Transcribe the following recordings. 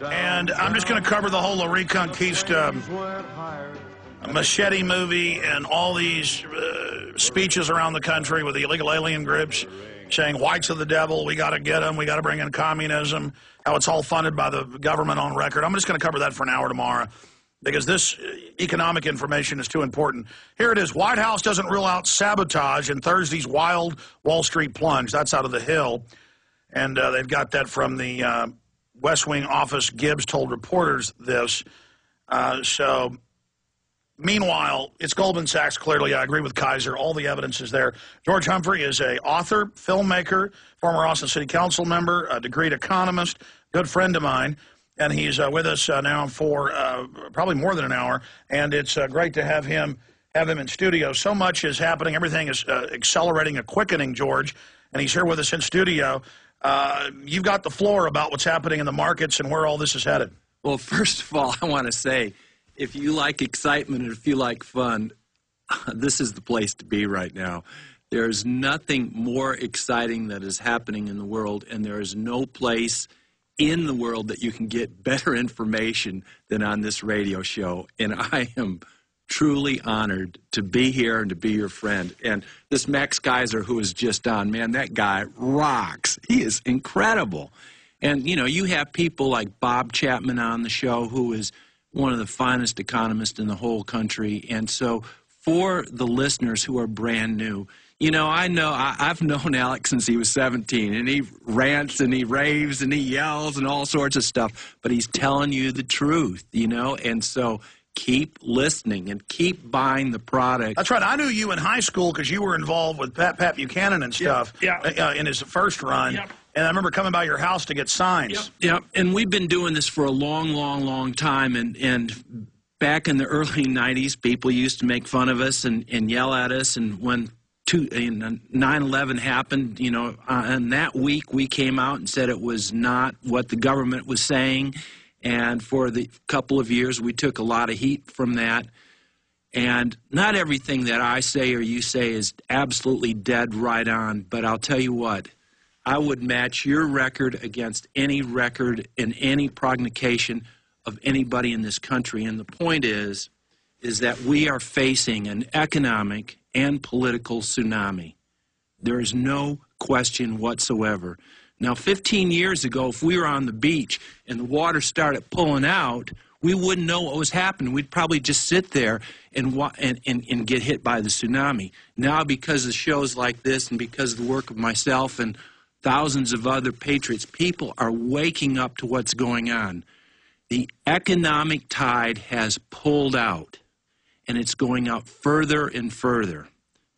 And I'm just going to cover the whole La Reconquista machete movie and all these speeches around the country with the illegal alien groups saying whites are the devil, we got to get them, we got to bring in communism, how it's all funded by the government on record. I'm just going to cover that for an hour tomorrow because this economic information is too important. Here it is. White House doesn't rule out sabotage in Thursday's wild Wall Street plunge. That's out of the Hill. And they've got that from the West Wing office. Gibbs told reporters this. Meanwhile, it's Goldman Sachs, clearly. I agree with Kaiser. All the evidence is there. George Humphrey is an author, filmmaker, former Austin City Council member, a degreed economist, good friend of mine. And he's with us now for probably more than an hour. And it's great to have him in studio. So much is happening. Everything is accelerating, quickening, George. And he's here with us in studio. You've got the floor about what's happening in the markets and where all this is headed. Well, first of all, I want to say, if you like excitement and if you like fun, this is the place to be right now. There's nothing more exciting that is happening in the world, and there is no place in the world that you can get better information than on this radio show. And I am truly honored to be here and to be your friend. And this Max Kaiser who is just on, man, that guy rocks. He is incredible. And, you know, you have people like Bob Chapman on the show, who is one of the finest economists in the whole country. And so for the listeners who are brand new, you know, I've known Alex since he was 17, and he rants and he raves and he yells and all sorts of stuff, but he's telling you the truth, you know, and so keep listening and keep buying the product. That's right. I knew you in high school because you were involved with Pat Buchanan and stuff in his first run. Yep. And I remember coming by your house to get signs. Yep. And we've been doing this for a long, long, long time. And back in the early 90s, people used to make fun of us and yell at us. And when 9/11 happened, you know, and that week we came out and said it was not what the government was saying. And for the couple of years, we took a lot of heat from that. And not everything that I say or you say is absolutely dead right on. But I'll tell you what. I would match your record against any record in any prognostication of anybody in this country. And the point is that we are facing an economic and political tsunami. There is no question whatsoever. Now, 15 years ago, if we were on the beach and the water started pulling out, we wouldn't know what was happening. We'd probably just sit there and get hit by the tsunami. Now, because of shows like this and because of the work of myself and thousands of other patriots, people are waking up to what's going on. The economic tide has pulled out, and it's going out further and further.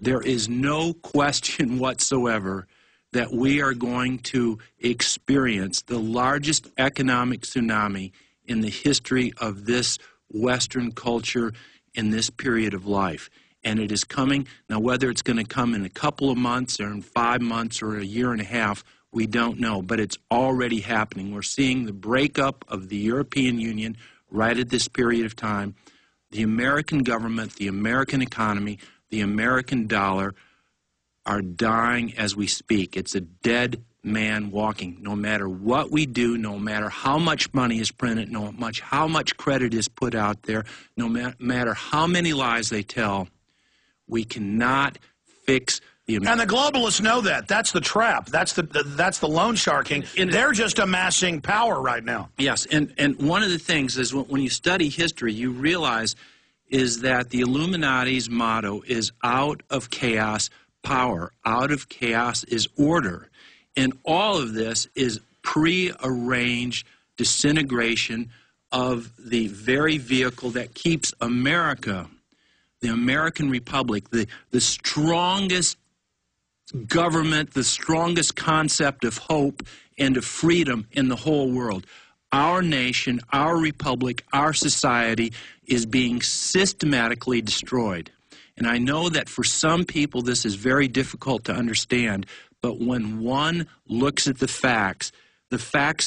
There is no question whatsoever that we are going to experience the largest economic tsunami in the history of this Western culture in this period of life. And it is coming. Now, whether it's going to come in a couple of months or in 5 months or a year and a half, we don't know. But it's already happening. We're seeing the breakup of the European Union right at this period of time. The American government, the American economy, the American dollar are dying as we speak. It's a dead man walking. No matter what we do, no matter how much money is printed, how much credit is put out there, no matter how many lies they tell, we cannot fix the And the globalists know that. That's the trap. That's the loan sharking. And they're just amassing power right now. Yes, and one of the things is when you study history, you realize is that the Illuminati's motto is out of chaos, power. Out of chaos is order. And all of this is pre-arranged disintegration of the very vehicle that keeps America, the American Republic, the strongest government, the strongest concept of hope and of freedom in the whole world. Our nation, our republic, our society is being systematically destroyed. And I know that for some people this is very difficult to understand, but when one looks at the facts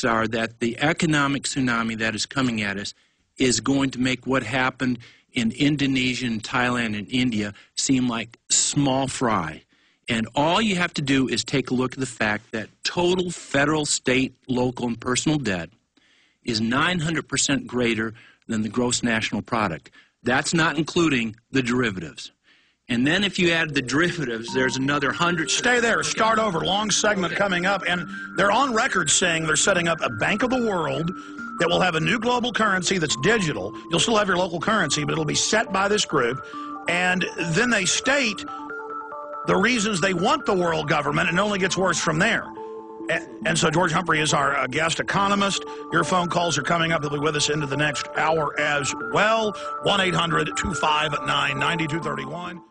are that the economic tsunami that is coming at us is going to make what happened in Indonesia and Thailand and India seem like small fry. And all you have to do is take a look at the fact that total federal, state, local, and personal debt is 900% greater than the gross national product. That's not including the derivatives. And then if you add the derivatives, there's another 100. Stay there. Start over. Long segment coming up. And they're on record saying they're setting up a Bank of the World that will have a new global currency that's digital. You'll still have your local currency, but it'll be set by this group. And then they state the reasons they want the world government, and it only gets worse from there. And so George Humphrey is our guest economist. Your phone calls are coming up. He'll be with us into the next hour as well. 1-800-259-9231.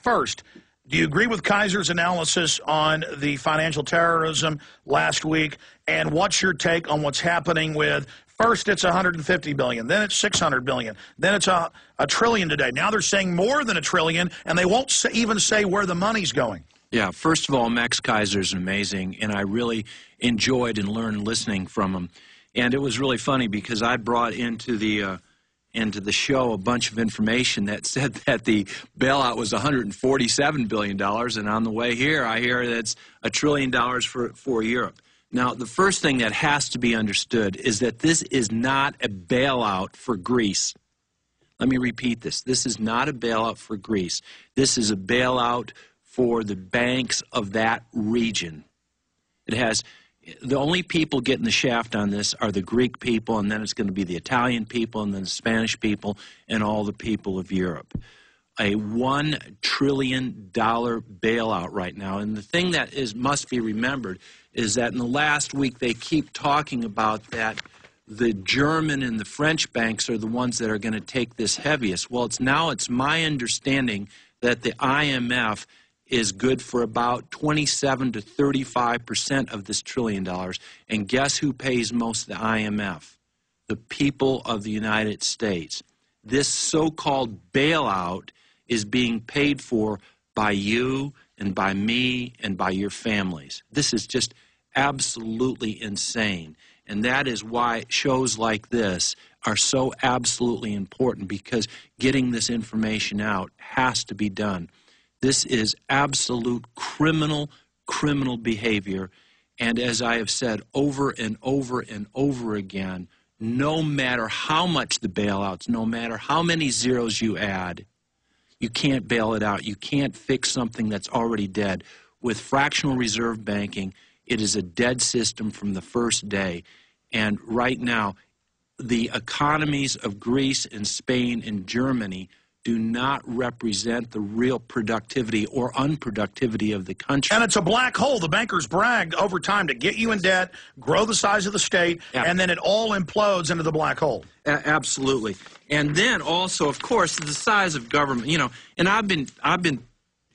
First, do you agree with Kaiser's analysis on the financial terrorism last week? And what's your take on what's happening with, first it's $150 billion, then it's $600 billion, then it's a trillion today. Now they're saying more than $1 trillion, and they won't even say where the money's going. Yeah, first of all, Max Kaiser's amazing, and I really enjoyed and learned listening from him. And it was really funny because I brought into the show a bunch of information that said that the bailout was $147 billion, and on the way here I hear that's $1 trillion for Europe. Now, the first thing that has to be understood is that this is not a bailout for Greece. Let me repeat this. This is not a bailout for Greece. This is a bailout for the banks of that region. It has the only people getting the shaft on this are the Greek people, and then it's going to be the Italian people, and then the Spanish people, and all the people of Europe. A $1 trillion bailout right now. And the thing that must be remembered is that in the last week they keep talking about that the German and the French banks are the ones that are going to take this heaviest. Well, it's my understanding that the IMF is good for about 27 to 35% of this $1 trillion. And guess who pays most of the IMF? The people of the United States. This so-called bailout is being paid for by you and by me and by your families. This is just absolutely insane. And that is why shows like this are so absolutely important, because getting this information out has to be done. This is absolute criminal behavior. And as I have said over and over and over again, no matter how much the bailouts, no matter how many zeros you add, you can't bail it out. You can't fix something that's already dead. With fractional reserve banking, it is a dead system from the first day. And right now, the economies of Greece and Spain and Germany do not represent the real productivity or unproductivity of the country. And it's a black hole. The bankers bragged over time to get you in debt, grow the size of the state, and then it all implodes into the black hole. Absolutely. And then also, of course, the size of government. You know, and I've been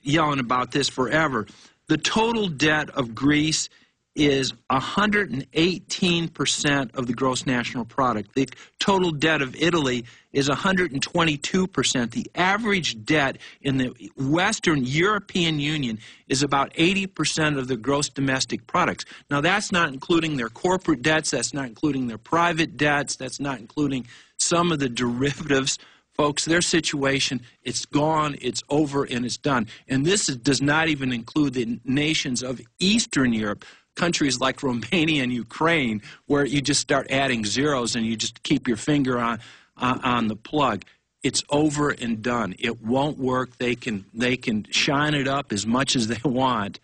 yelling about this forever. The total debt of Greece is 118% of the gross national product. The total debt of Italy is 122%. The average debt in the Western European Union is about 80% of the gross domestic products. Now, that's not including their corporate debts. That's not including their private debts. That's not including some of the derivatives. Folks, their situation, it's gone, it's over, and it's done. And this does not even include the nations of Eastern Europe, countries like Romania and Ukraine, where you just start adding zeros and you just keep your finger on the plug. It's over and done. It won't work. They can shine it up as much as they want,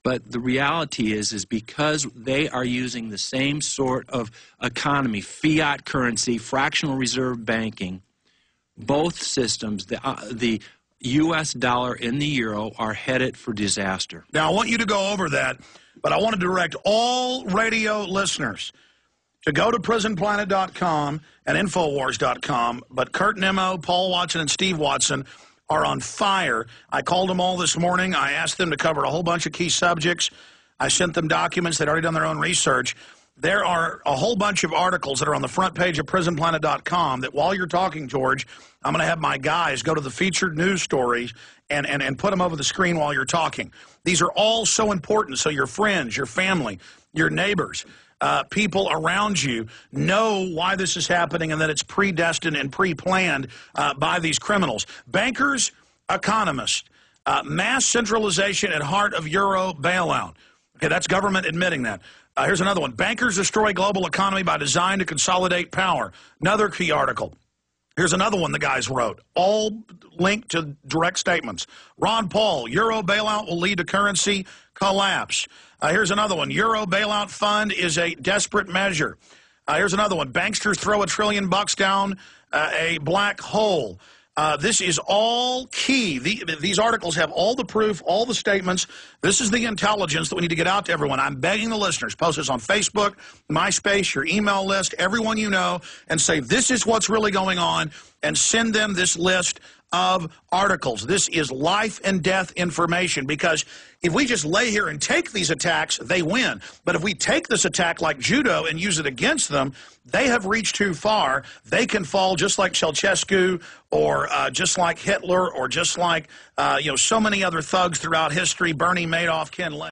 but the reality is because they are using the same sort of economy, fiat currency, fractional reserve banking, both systems, the U.S. dollar and the euro, are headed for disaster. Now, I want you to go over that, but I want to direct all radio listeners to go to prisonplanet.com and Infowars.com. But Kurt Nimmo, Paul Watson, and Steve Watson are on fire. I called them all this morning. I asked them to cover a whole bunch of key subjects. I sent them documents. They'd already done their own research. There are a whole bunch of articles that are on the front page of prisonplanet.com that while you're talking, George, I'm going to have my guys go to the featured news stories and put them over the screen while you're talking. These are all so important, so your friends, your family, your neighbors, people around you know why this is happening and that it's predestined and pre-planned by these criminals. Bankers, economists, mass centralization at heart of Euro bailout. Okay, that's government admitting that. Here's another one. Bankers destroy global economy by design to consolidate power. Another key article. Here's another one the guys wrote, all linked to direct statements. Ron Paul, Euro bailout will lead to currency collapse. Here's another one. Euro bailout fund is a desperate measure. Here's another one. Banksters throw $1 trillion down a black hole. This is all key. These articles have all the proof, all the statements. This is the intelligence that we need to get out to everyone. I'm begging the listeners, post this on Facebook, MySpace, your email list, everyone you know, and say this is what's really going on, and send them this list of articles. This is life and death information, because if we just lay here and take these attacks, they win. But if we take this attack like judo and use it against them, they have reached too far. They can fall just like Ceausescu, or just like Hitler, or just like so many other thugs throughout history, Bernie Madoff, Ken Lay.